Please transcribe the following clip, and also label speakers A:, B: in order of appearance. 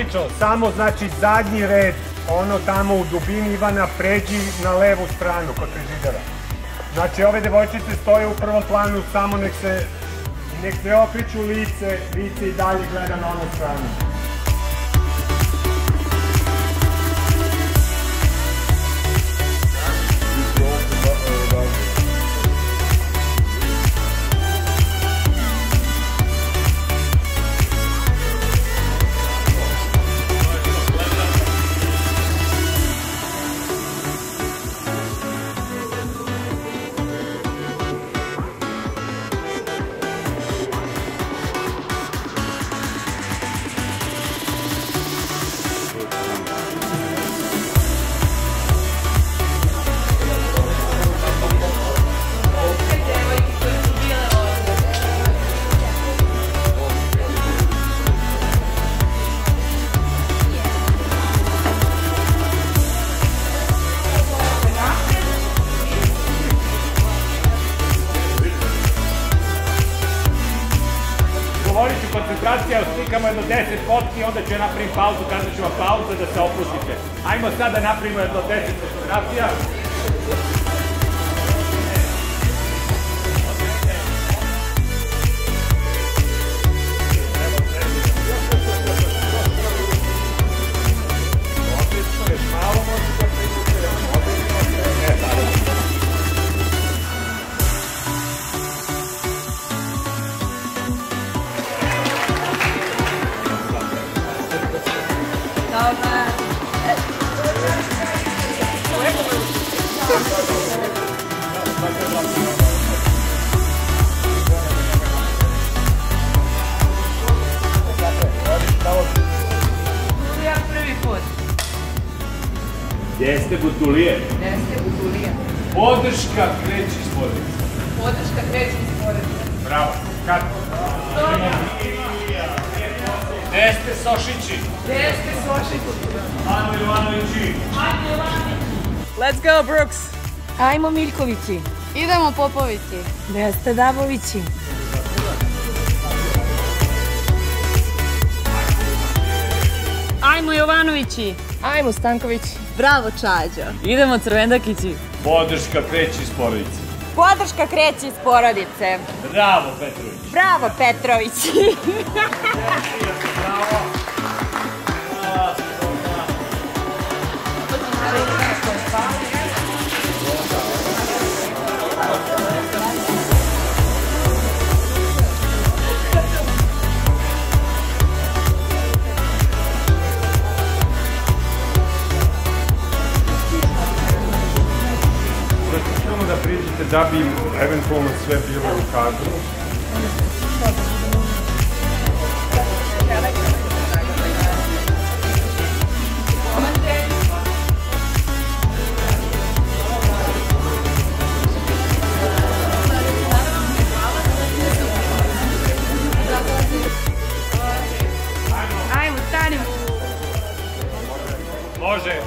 A: odlično, samo znači zadnji red, ono tamo u dubini Ivana, pređi na levu stranu kod frižidera. Znači ove devojčice stoje u prvom planu, samo nek se okreću lice i dalje gleda na onu stranu. Govorit ću koncentracija, slikamo jedno 10 fotki, onda ću napravim pauzu, kazat ću vam pauza da se opustite. Ajmo sad da napravimo jedno 10 fotografija. Gdje ste Butulije? Podrška kreće iz porodice.
B: Podrška kreće iz porodice.
A: Bravo. Kad? Gde ste Sošići? Ano Jovanovići.
B: Let's go, Brooks!
C: Ajmo Miljkovići.
D: Idemo Popovići.
C: Gde ste Dabovići?
B: Ajmo Jovanovići.
C: Ajmo Stankovići.
D: Bravo Čađo.
B: Idemo Crvendakići.
A: Podrška kreće iz porodice.
C: Podrška kreće iz porodice.
A: Bravo Petrović.
C: Bravo Petrovići.
A: Bravo. Samo da priđete da bi eventualno sve bilo u kadru.
B: Ajmo, stanimo.
A: Može.